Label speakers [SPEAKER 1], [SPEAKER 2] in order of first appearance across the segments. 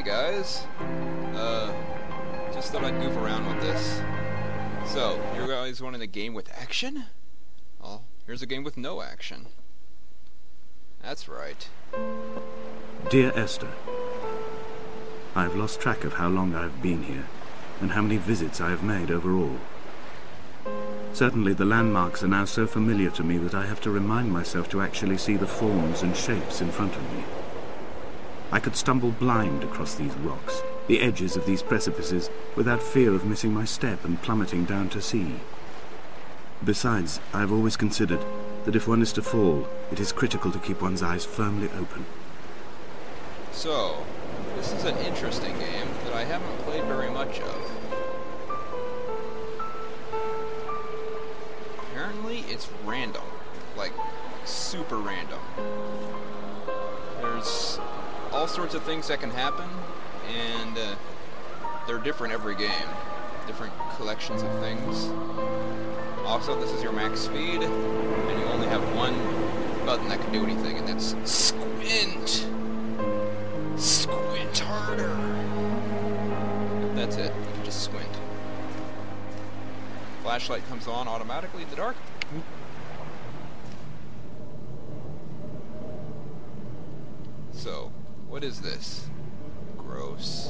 [SPEAKER 1] guys. Just thought I'd goof around with this. So, you guys wanting a game with action? Well, here's a game with no action. That's right.
[SPEAKER 2] Dear Esther, I've lost track of how long I've been here, and how many visits I have made overall. Certainly the landmarks are now so familiar to me that I have to remind myself to actually see the forms and shapes in front of me. I could stumble blind across these rocks, the edges of these precipices, without fear of missing my step and plummeting down to sea. Besides, I have always considered that if one is to fall, it is critical to keep one's eyes firmly open.
[SPEAKER 1] So, this is an interesting game that I haven't played very much of. Apparently, it's random. Like, super random. There's all sorts of things that can happen, and they're different every game. Different collections of things. Also, this is your max speed, and you only have one button that can do anything, and that's squint! Squint harder! That's it. You can just squint. Flashlight comes on automatically in the dark. So, what is this? Gross.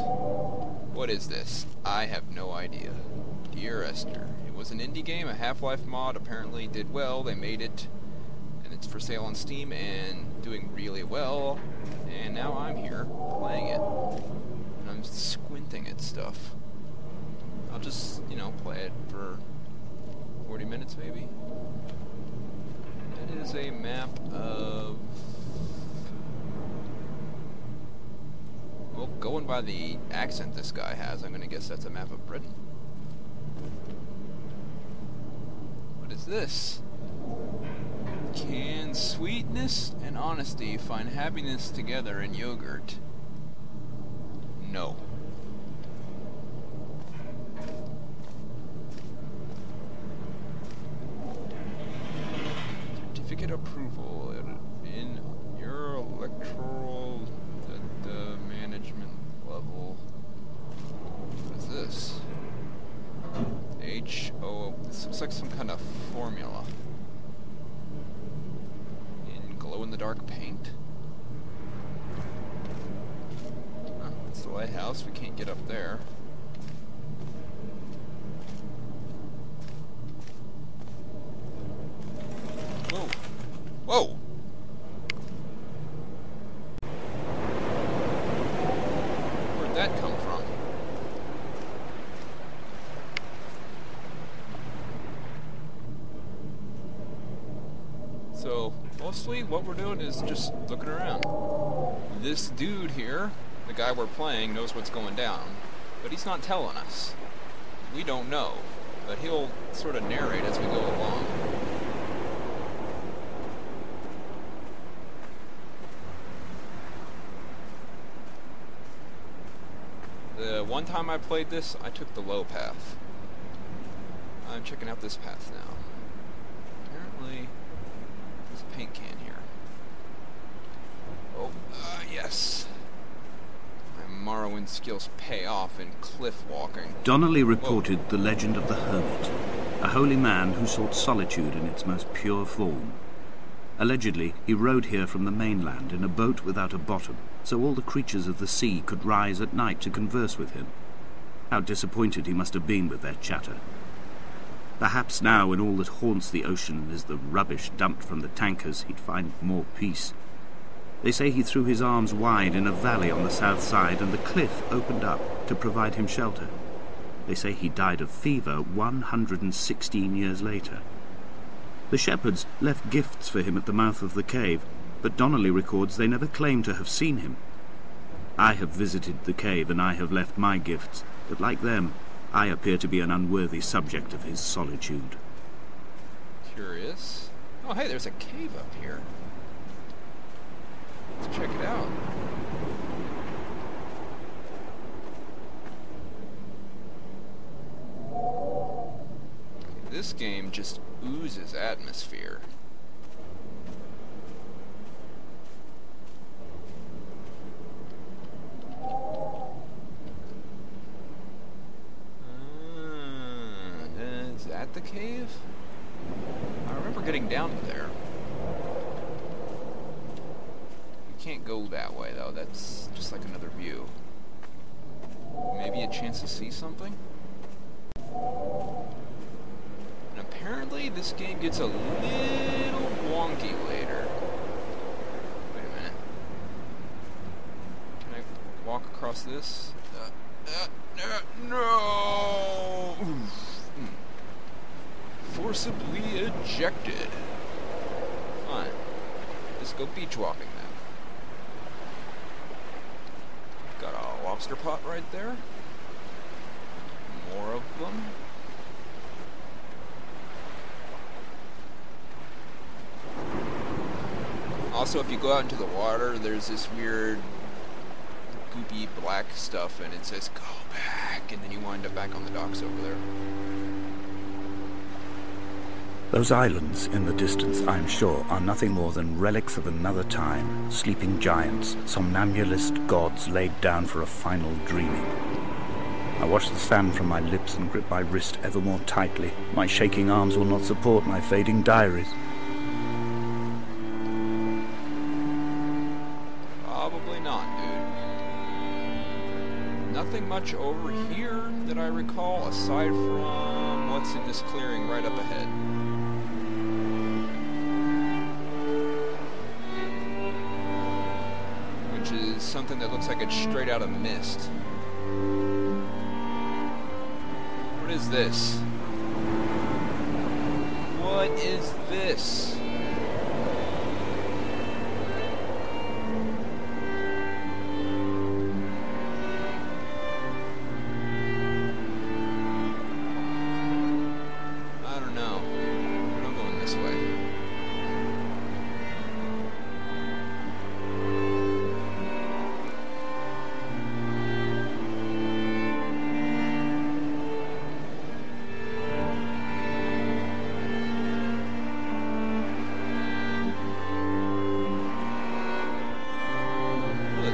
[SPEAKER 1] What is this? I have no idea. Dear Esther, it was an indie game, a Half-Life mod, apparently did well, they made it, and it's for sale on Steam and doing really well, and now I'm here playing it, and I'm squinting at stuff. I'll just, you know, play it for 40 minutes maybe. That is a map of... well, going by the accent this guy has, I'm gonna guess that's a map of Britain. What is this? Can sweetness and honesty find happiness together in yogurt? No. Certificate approval in your electoral management level. What is this? H-O... this looks like some kind of formula. In glow-in-the-dark paint. That's the lighthouse. We can't get up there. Whoa! Whoa! Where'd that come from? So, mostly what we're doing is just looking around. This dude here, the guy we're playing, knows what's going down, but he's not telling us. We don't know, but he'll sort of narrate as we go along. The one time I played this, I took the low path. I'm checking out this path now. Apparently... there's a paint can here. Oh, yes. My Morrowind skills pay off in cliff walking.
[SPEAKER 2] Donnelly reported the legend of the hermit, a holy man who sought solitude in its most pure form. Allegedly, he rode here from the mainland in a boat without a bottom, so all the creatures of the sea could rise at night to converse with him. How disappointed he must have been with their chatter. Perhaps now, when all that haunts the ocean is the rubbish dumped from the tankers, he'd find more peace. They say he threw his arms wide in a valley on the south side, and the cliff opened up to provide him shelter. They say he died of fever 116 years later. The shepherds left gifts for him at the mouth of the cave, but Donnelly records they never claimed to have seen him. I have visited the cave, and I have left my gifts, but like them, I appear to be an unworthy subject of his solitude.
[SPEAKER 1] Curious. Oh, hey, there's a cave up here. Let's check it out. This game just oozes atmosphere. the cave? I remember getting down there. You can't go that way, though. That's just like another view. Maybe a chance to see something? And apparently this game gets a little wonky later. Wait a minute. Can I walk across this? No! Forcibly ejected. Fine. Let's go beach walking then. Got a lobster pot right there. More of them. Also, if you go out into the water, there's this weird goopy black stuff, and it says, go back, and then you wind up back on the docks over there.
[SPEAKER 2] Those islands in the distance, I'm sure, are nothing more than relics of another time, sleeping giants, somnambulist gods laid down for a final dreaming. I wash the sand from my lips and grip my wrist ever more tightly. My shaking arms will not support my fading diaries.
[SPEAKER 1] Probably not, dude. Nothing much over here that I recall, aside from what's in this clearing right up ahead. Which is something that looks like it's straight out of Mist. What is this? What is this? I don't know. I'm going this way.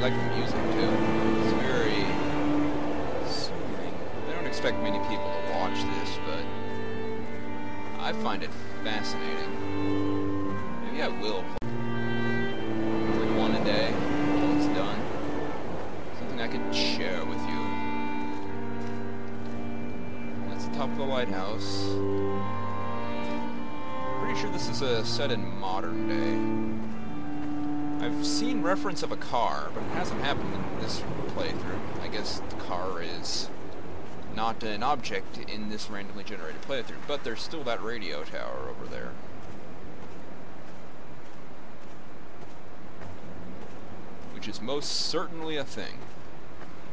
[SPEAKER 1] Like the music too. It's very soothing. I don't expect many people to watch this, but I find it fascinating. Maybe I will play like one a day until it's done. Something I can share with you. That's the top of the lighthouse. Pretty sure this is set in modern day. I've seen reference of a car, but it hasn't happened in this playthrough. I guess the car is not an object in this randomly generated playthrough, but there's still that radio tower over there. Which is most certainly a thing.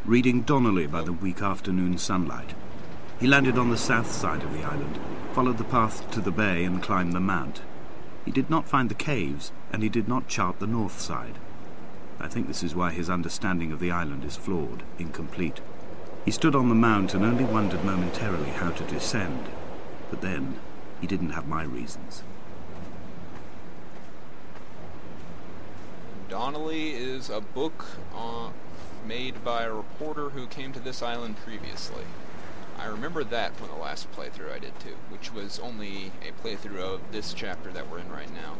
[SPEAKER 2] Reading Donnelly by the weak afternoon sunlight, he landed on the south side of the island, followed the path to the bay and climbed the mount. He did not find the caves, and he did not chart the north side. I think this is why his understanding of the island is flawed, incomplete. He stood on the mount and only wondered momentarily how to descend. But then, he didn't have my reasons.
[SPEAKER 1] Donnelly is a book made by a reporter who came to this island previously. I remember that from the last playthrough I did too, which was only a playthrough of this chapter that we're in right now.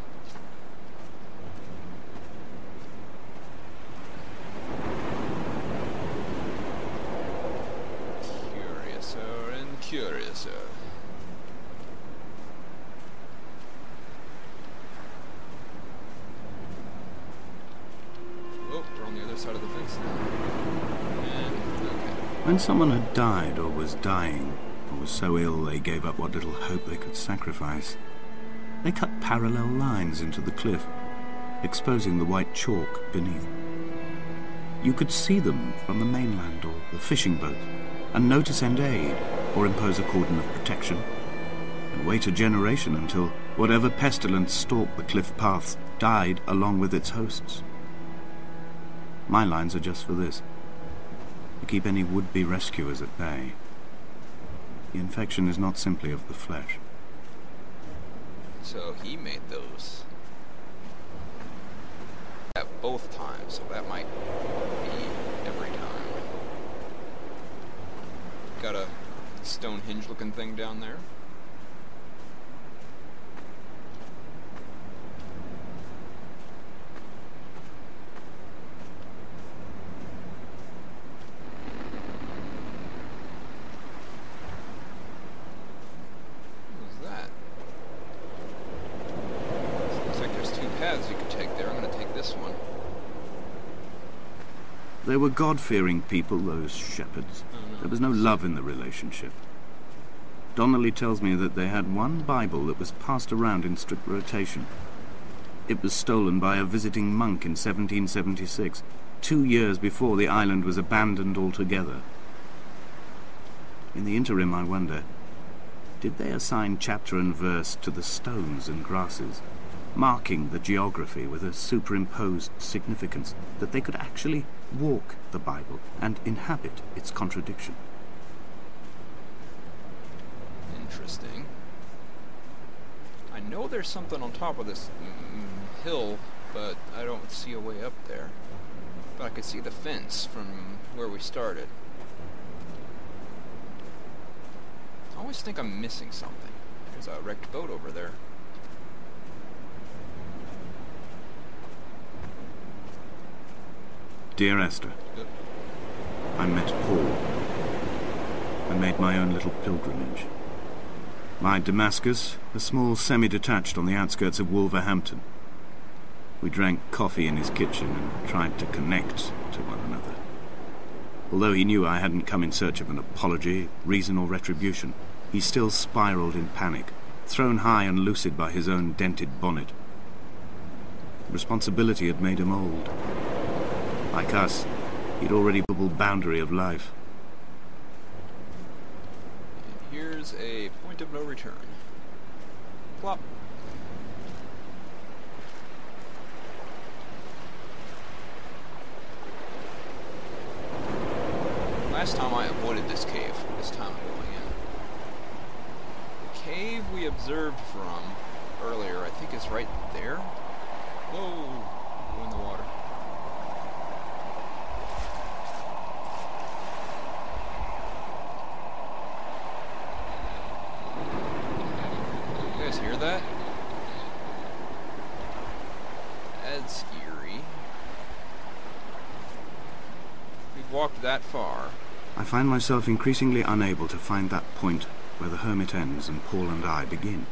[SPEAKER 1] Curiouser and curiouser. Oh, we're on the other side of the fence now. And, okay.
[SPEAKER 2] When someone had died or was dying, or was so ill they gave up what little hope they could sacrifice, they cut parallel lines into the cliff, exposing the white chalk beneath. You could see them from the mainland or the fishing boat, and know to send aid, or impose a cordon of protection, and wait a generation until whatever pestilence stalked the cliff paths died along with its hosts. My lines are just for this, to keep any would-be rescuers at bay. The infection is not simply of the flesh.
[SPEAKER 1] So he made those at both times, so that might be every time. Got a Stonehenge looking thing down there.
[SPEAKER 2] They were God-fearing people, those shepherds. There was no love in the relationship. Donnelly tells me that they had one Bible that was passed around in strict rotation. It was stolen by a visiting monk in 1776, 2 years before the island was abandoned altogether. In the interim, I wonder, did they assign chapter and verse to the stones and grasses, marking the geography with a superimposed significance, that they could actually walk the Bible and inhabit its contradiction?
[SPEAKER 1] Interesting. I know there's something on top of this hill, but I don't see a way up there. But I could see the fence from where we started. I always think I'm missing something. There's a wrecked boat over there.
[SPEAKER 2] Dear Esther, I met Paul. I made my own little pilgrimage. My Damascus, a small semi-detached on the outskirts of Wolverhampton. We drank coffee in his kitchen and tried to connect to one another. Although he knew I hadn't come in search of an apology, reason or retribution, he still spiraled in panic, thrown high and lucid by his own dented bonnet. Responsibility had made him old. Like us, he'd already doubled the boundary of life.
[SPEAKER 1] And here's a point of no return. Plop. Last time I avoided this cave, this time I'm going in. The cave we observed from earlier, I think is right there. Whoa, go in the water. You guys hear that? That's eerie. We've walked that far.
[SPEAKER 2] I find myself increasingly unable to find that point where the hermit ends and Paul and I begin.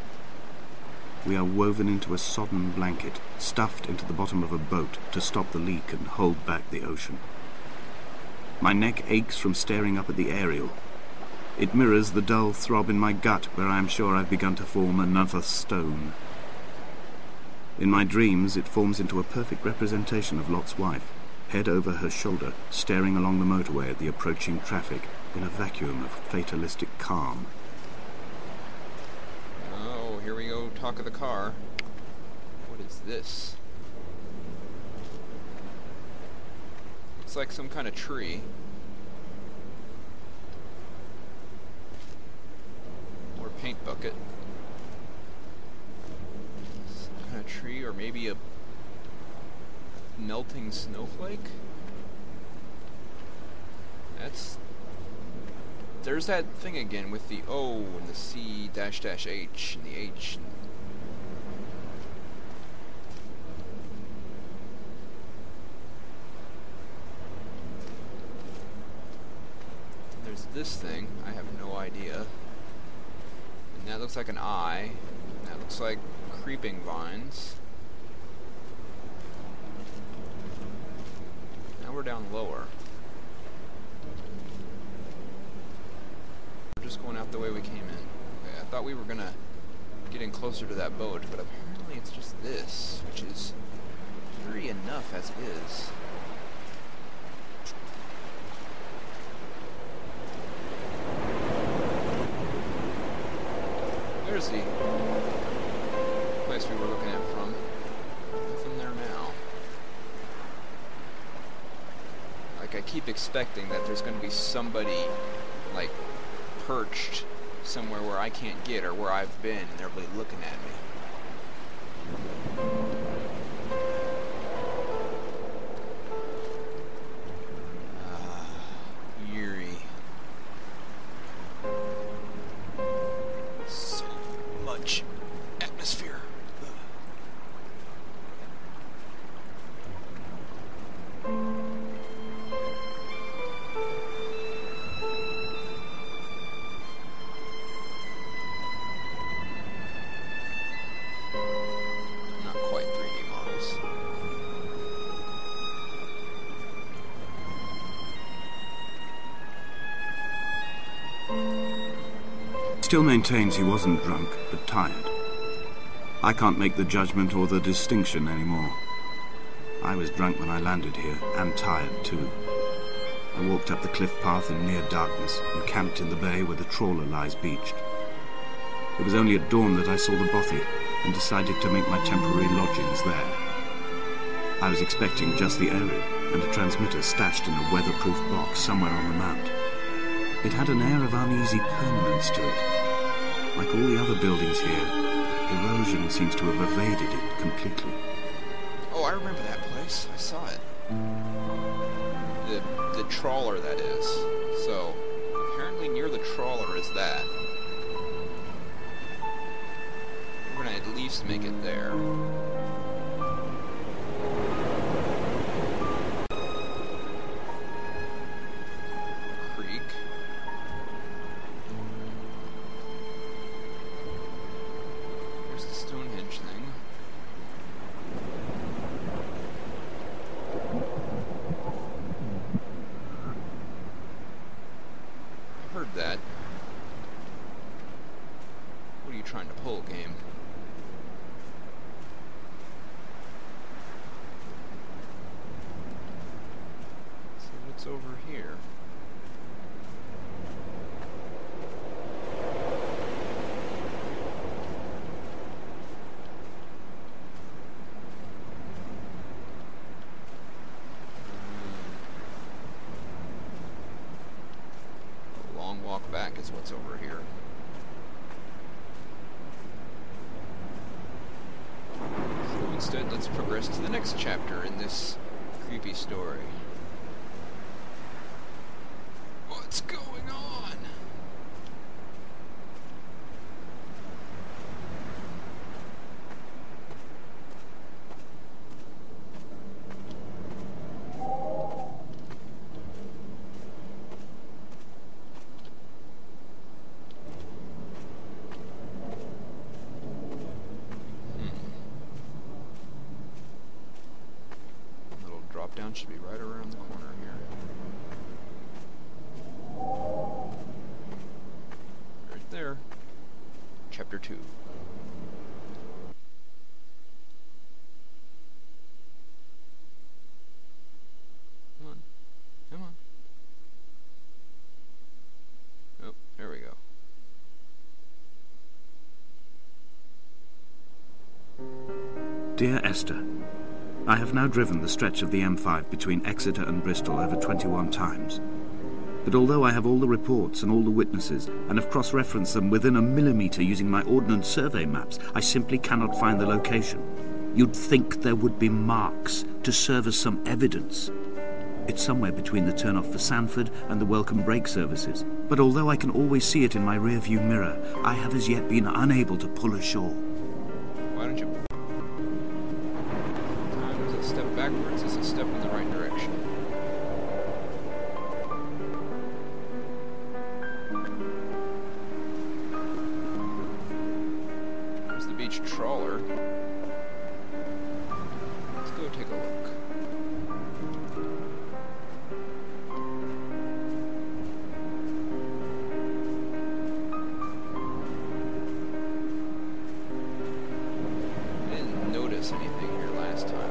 [SPEAKER 2] We are woven into a sodden blanket, stuffed into the bottom of a boat to stop the leak and hold back the ocean. My neck aches from staring up at the aerial. It mirrors the dull throb in my gut where I am sure I've begun to form another stone. In my dreams, it forms into a perfect representation of Lot's wife, head over her shoulder, staring along the motorway at the approaching traffic in a vacuum of fatalistic calm.
[SPEAKER 1] Oh, here we go, talk of the car. What is this? Looks like some kind of tree. Or paint bucket. Some kind of tree, or maybe a melting snowflake? There's that thing again with the O and the C dash dash H and the H. There's this thing, I have no idea. And that looks like an eye. And that looks like creeping vines. We're down lower. We're just going out the way we came in. Okay, I thought we were gonna get in closer to that boat, but apparently it's just this, which is eerie enough as it is. There's the place we were looking at from. Nothing there now. I keep expecting that there's going to be somebody, like, perched somewhere where I can't get or where I've been, and they'll be looking at me. Eerie. So much atmosphere.
[SPEAKER 2] still maintains he wasn't drunk, but tired. I can't make the judgment or the distinction anymore. I was drunk when I landed here, and tired too. I walked up the cliff path in near darkness and camped in the bay where the trawler lies beached. It was only at dawn that I saw the bothy and decided to make my temporary lodgings there. I was expecting just the area and a transmitter stashed in a weatherproof box somewhere on the mount. It had an air of uneasy permanence to it. Like all the other buildings here, erosion seems to have evaded it completely.
[SPEAKER 1] Oh, I remember that place. I saw it. The trawler, that is. So, apparently near the trawler is that. We're gonna at least make it there. Creek. Here's the Stonehenge thing. I heard that. What are you trying to pull, game? So what's over here? A long walk back is what's over here. So instead, let's progress to the next chapter in this creepy story. What's going on? Little drop down should be right around the corner here. Right there. Chapter 2. Come on. Come on. Oh, there we go.
[SPEAKER 2] Dear Esther, I have now driven the stretch of the M5 between Exeter and Bristol over 21 times. But although I have all the reports and all the witnesses, and have cross-referenced them within a millimetre using my Ordnance Survey maps, I simply cannot find the location. You'd think there would be marks to serve as some evidence. It's somewhere between the turn-off for Sanford and the welcome brake services. But although I can always see it in my rear-view mirror, I have as yet been unable to pull ashore.
[SPEAKER 1] Why don't you... Sometimes a step backwards is a step in the right direction. There's the beach trawler. Let's go take a look. I didn't notice anything here last time.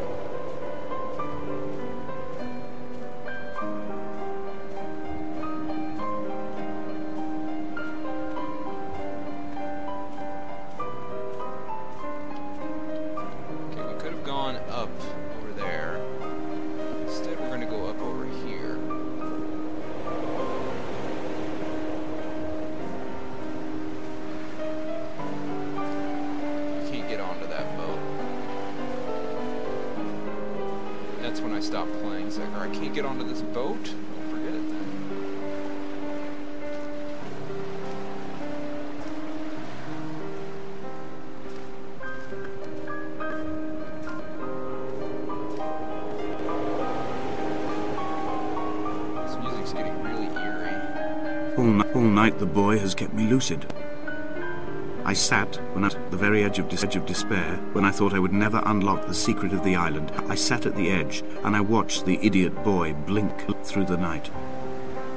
[SPEAKER 1] Okay, we could have gone up over there. Instead, we're going to go up over here. You can't get onto that boat. That's when I stopped playing. It's like, I can't get onto this boat? Well, forget it then. This music's getting really eerie.
[SPEAKER 2] All night the boy has kept me lucid. I sat when at the very edge of despair, when I thought I would never unlock the secret of the island. I sat at the edge and I watched the idiot boy blink through the night.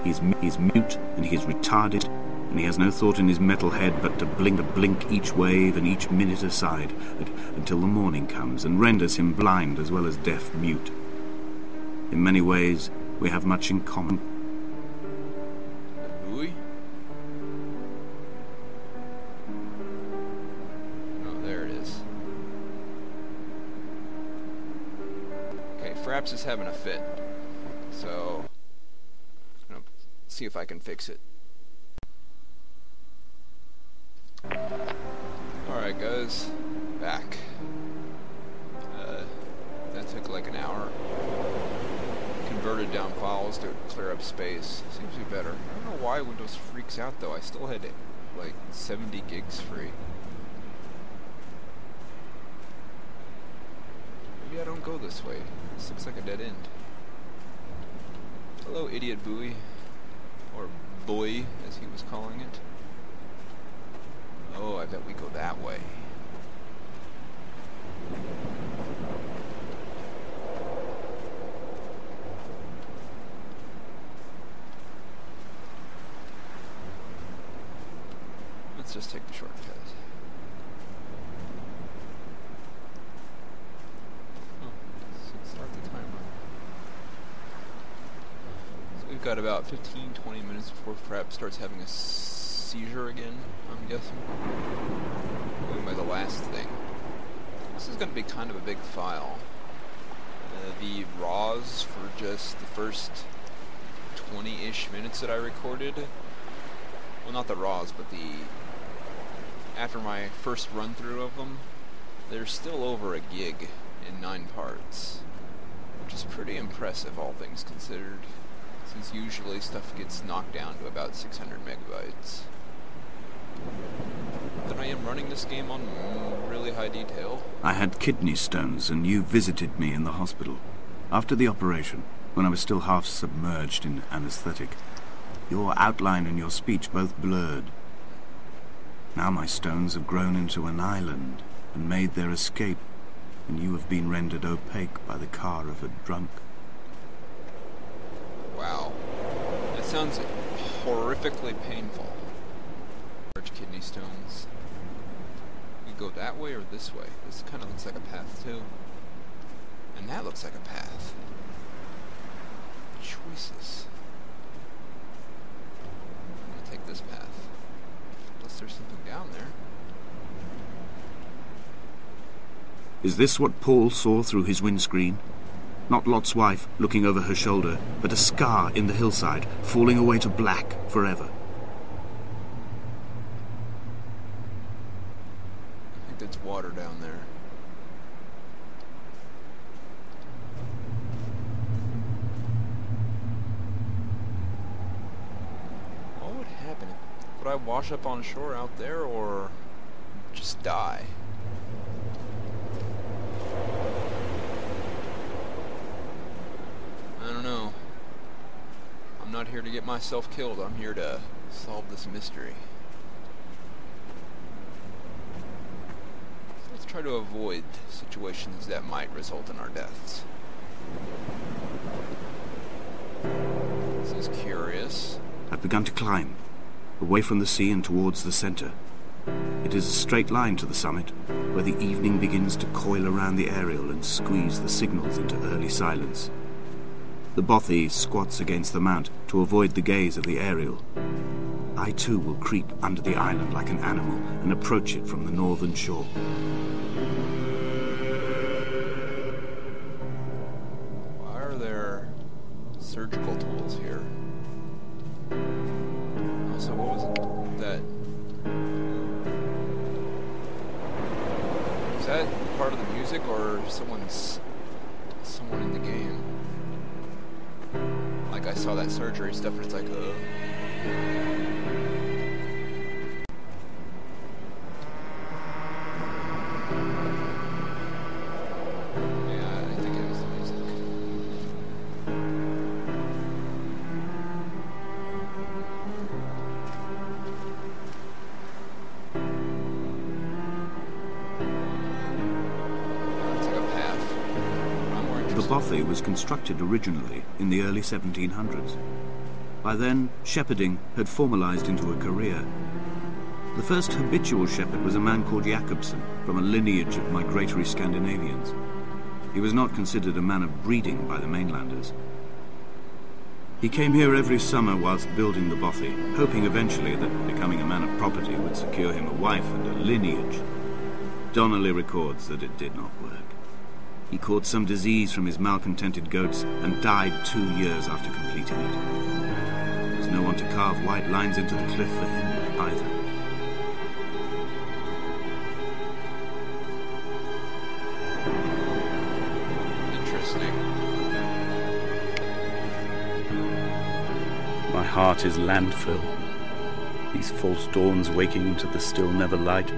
[SPEAKER 2] He's mute and he's retarded and he has no thought in his metal head but to blink each wave and each minute aside until the morning comes and renders him blind as well as deaf-mute. In many ways, we have much in common.
[SPEAKER 1] The buoy? Oh, there it is. Okay, Fraps is having a fit, so I'm gonna see if I can fix it. Alright guys, back. That took like an hour. Converted down files to clear up space. Seems to be better. I don't know why Windows freaks out though. I still had like 70 gigs free. Maybe I don't go this way. This looks like a dead end. Hello, idiot buoy. Or boy, as he was calling it. Oh, I bet we go that way. Let's just take the shortcut. Oh, let's start the timer. So we've got about 15-20 minutes before Fraps starts having a seizure again, I'm guessing. Going by the last thing. This is going to be kind of a big file. The raws for just the first 20-ish minutes that I recorded. Well, not the raws, but after my first run-through of them, they're still over a gig in 9 parts. Which is pretty impressive, all things considered. Since usually stuff gets knocked down to about 600 megabytes. Then I am running this game on really high detail.
[SPEAKER 2] I had kidney stones, and you visited me in the hospital. After the operation, when I was still half submerged in anesthetic, your outline and your speech both blurred. Now my stones have grown into an island and made their escape, and you have been rendered opaque by the car of a drunk.
[SPEAKER 1] Wow. That sounds horrifically painful. Large kidney stones. We go that way or this way? This kind of looks like a path too. And that looks like a path. Choices. I'm gonna take this path. Unless there's something down there.
[SPEAKER 2] Is this what Paul saw through his windscreen? Not Lot's wife looking over her shoulder, but a scar in the hillside, falling away to black forever.
[SPEAKER 1] I think that's water down there. What would happen? Would I wash up on shore out there, or just die? I don't know. I'm not here to get myself killed. I'm here to solve this mystery. So let's try to avoid situations that might result in our deaths. This is curious.
[SPEAKER 2] I've begun to climb, away from the sea and towards the center. It is a straight line to the summit, where the evening begins to coil around the aerial and squeeze the signals into early silence. The bothy squats against the mount to avoid the gaze of the aerial. I too will creep under the island like an animal and approach it from the northern shore.
[SPEAKER 1] Why are there surgical tools here? Also, what was that? Is that part of the music or someone in the game? Like I saw that surgery stuff and it's like, yeah, I think it was the music. It's like a path. I'm more
[SPEAKER 2] The
[SPEAKER 1] interested.
[SPEAKER 2] bothy was constructed originally in the early 1700s. By then, shepherding had formalized into a career. The first habitual shepherd was a man called Jakobsen, from a lineage of migratory Scandinavians. He was not considered a man of breeding by the mainlanders. He came here every summer whilst building the bothy, hoping eventually that becoming a man of property would secure him a wife and a lineage. Donnelly records that it did not work. He caught some disease from his malcontented goats and died 2 years after completing it. There was no one to carve white lines into the cliff for him either.
[SPEAKER 1] Interesting.
[SPEAKER 3] My heart is landfill. These false dawns waking into the still never light.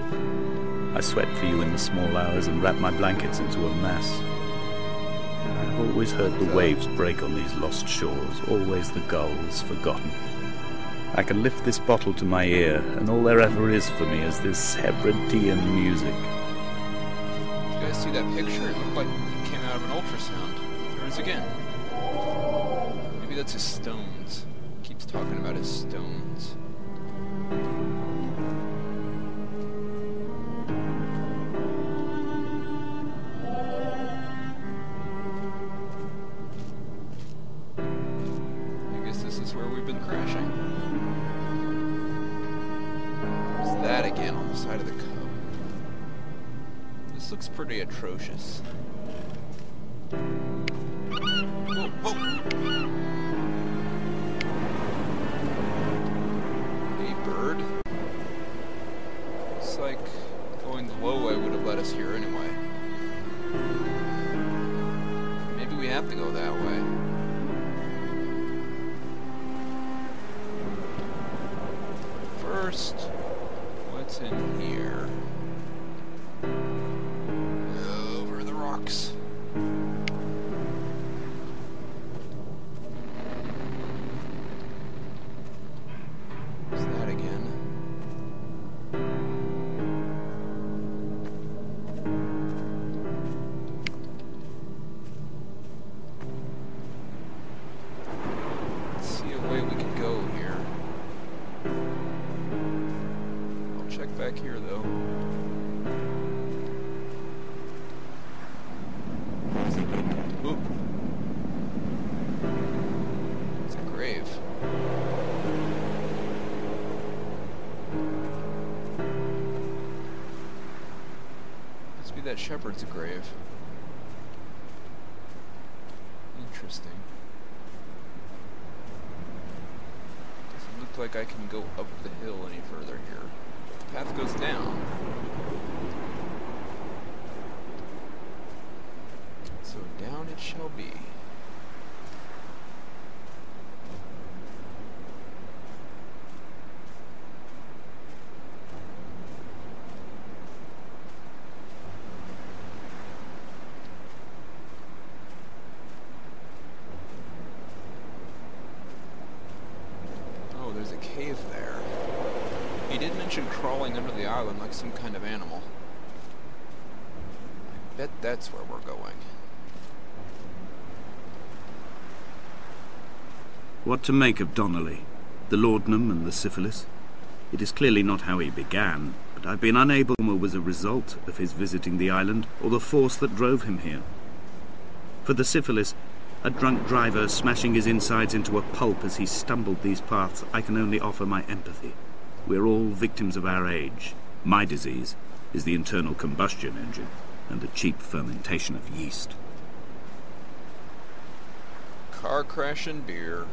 [SPEAKER 3] I sweat for you in the small hours and wrap my blankets into a mass. I've always heard the waves break on these lost shores, always the gulls forgotten. I can lift this bottle to my ear, and all there ever is for me is this Hebridean music.
[SPEAKER 1] Did you guys see that picture? It looked like it came out of an ultrasound. There it is again. Maybe that's his stones. He keeps talking about his stones. Where we've been crashing. There's that again on the side of the cove. This looks pretty atrocious. Whoa, whoa! A bird? Looks like going the low way would have led us here anyway. Maybe we have to go that way. First, what's in here? Over the rocks. What's that again? Let's see a way we can go here. Check back here, though. Ooh. It's a grave. Must be that shepherd's grave. Interesting. Doesn't look like I can go up the hill any further here. Path goes down. So down it shall be. Oh, there's a cave there. He did mention crawling under the island like some kind of animal. I bet that's where we're going.
[SPEAKER 2] What to make of Donnelly, the laudanum and the syphilis? It is clearly not how he began, but I've been unable to know was a result of his visiting the island or the force that drove him here. For the syphilis, a drunk driver smashing his insides into a pulp as he stumbled these paths, I can only offer my empathy. We're all victims of our age. My disease is the internal combustion engine and the cheap fermentation of yeast.
[SPEAKER 1] Car crash and beer.